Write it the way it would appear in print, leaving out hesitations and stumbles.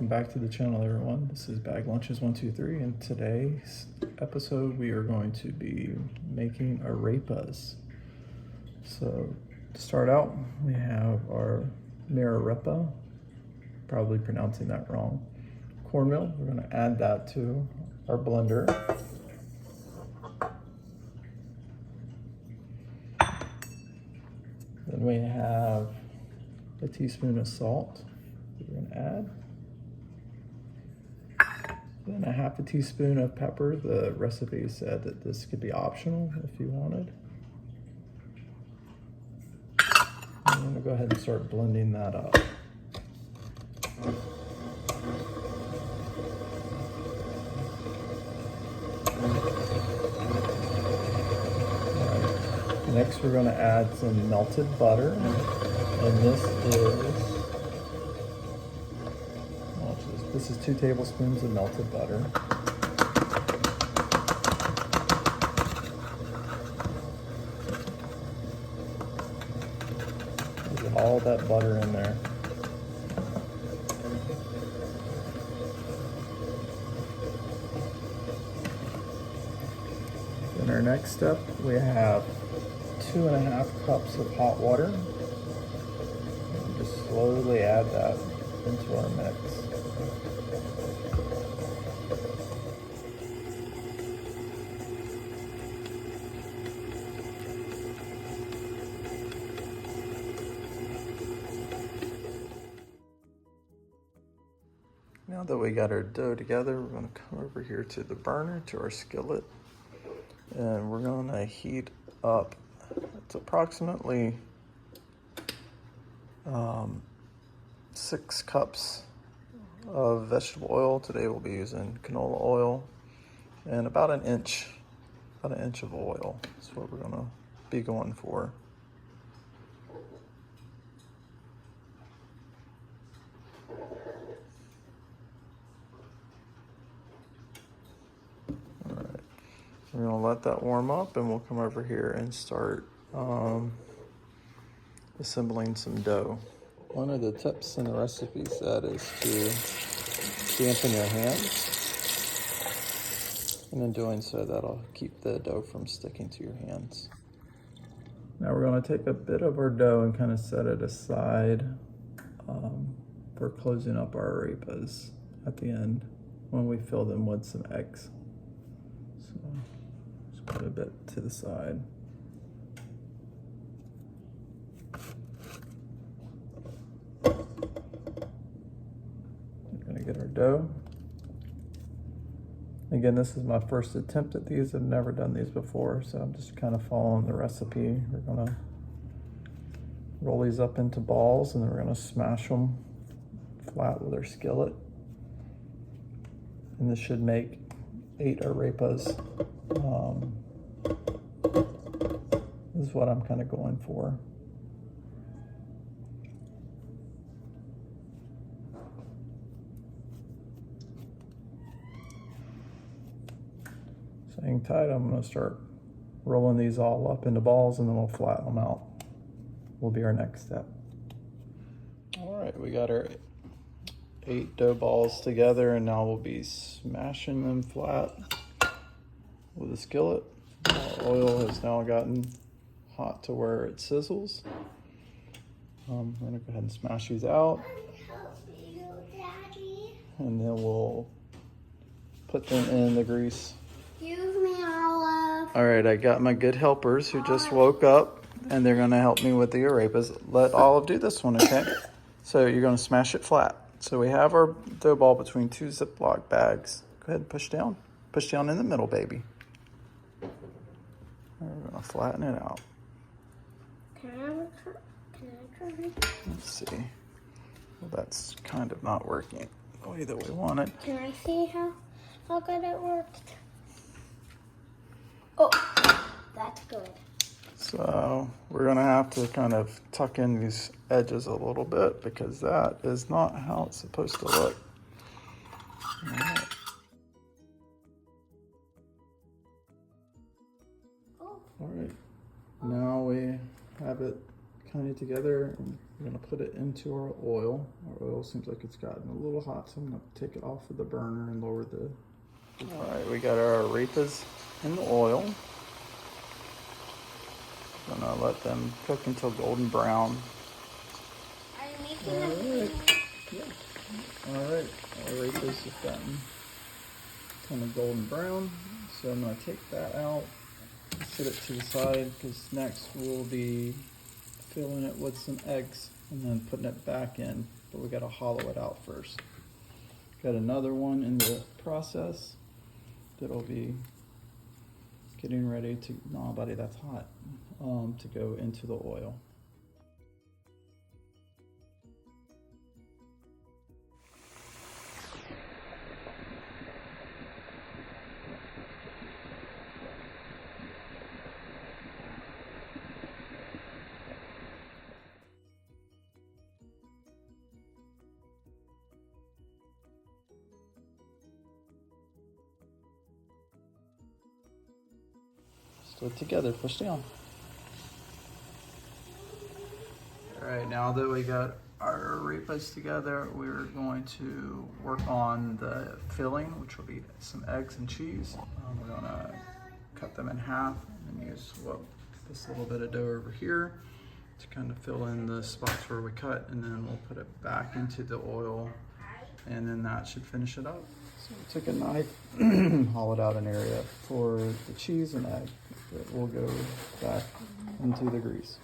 back to the channel, everyone. This is Bag Lunches 123, and today's episode we are going to be making arepas. So to start out, we have our arepa, probably pronouncing that wrong, cornmeal. We're going to add that to our blender. Then we have a teaspoon of salt we're going to add. Then a half a teaspoon of pepper. The recipe said that this could be optional if you wanted. I'm going to go ahead and start blending that up. Next, we're going to add some melted butter, and this is 2 tablespoons of melted butter. Get all that butter in there. In our next step, we have 2.5 cups of hot water. And just slowly add that into our mix. Now that we got our dough together, we're going to come over here to the burner, to our skillet, and we're going to heat up. It's approximately 6 cups of vegetable oil. Today we'll be using canola oil, and about an inch of oil. That's what we're going to be going for. We're going to let that warm up, and we'll come over here and start assembling some dough. One of the tips in the recipe said is to dampen your hands, and in doing so, that'll keep the dough from sticking to your hands. Now we're going to take a bit of our dough and kind of set it aside for closing up our arepas at the end when we fill them with some eggs. So just put a bit to the side. We're gonna get our dough. Again, this is my first attempt at these. I've never done these before, so I'm just kind of following the recipe. We're gonna roll these up into balls, and then we're gonna smash them flat with our skillet. And this should make 8 arepas. This is what I'm kind of going for. So hang tight, I'm going to start rolling these all up into balls, and then we'll flatten them out. Will be our next step. All right, we got our 8 dough balls together, and now we'll be smashing them flat with a skillet. Our oil has now gotten hot to where it sizzles. I'm going to go ahead and smash these out. And then we'll put them in the grease. Excuse me, Olive. All right, I got my good helpers who just woke up, and they're going to help me with the arepas. Let Olive do this one, okay? So you're going to smash it flat. So we have our dough ball between 2 Ziploc bags. Go ahead and push down. Push down in the middle, baby. And we're going to flatten it out. Can I try? Let's see. Well, that's kind of not working the way that we want it. Can I see how good it worked? Oh, that's good. So we're going to have to kind of tuck in these edges a little bit, because that is not how it's supposed to look. All right. All right. Now we have it kind of together, and we're gonna put it into our oil. Our oil seems like it's gotten a little hot, so I'm gonna take it off of the burner and lower the. All right, we got our arepas in the oil. Gonna let them cook until golden brown. Are you making All a right. Yeah. All right, our arepas have gotten kind of golden brown, so I'm gonna take that out, set it to the side, because next we'll be filling it with some eggs and then putting it back in, but we gotta hollow it out first. Got another one in the process that'll be getting ready to, no buddy, that's hot, to go into the oil. Do it together, push down. All right, now that we got our arepas together, we're going to work on the filling, which will be some eggs and cheese. We're gonna cut them in half and use this little bit of dough over here to kind of fill in the spots where we cut, and then we'll put it back into the oil, and then that should finish it up. So we took a knife, hollowed out an area for the cheese and egg that will go back into the grease.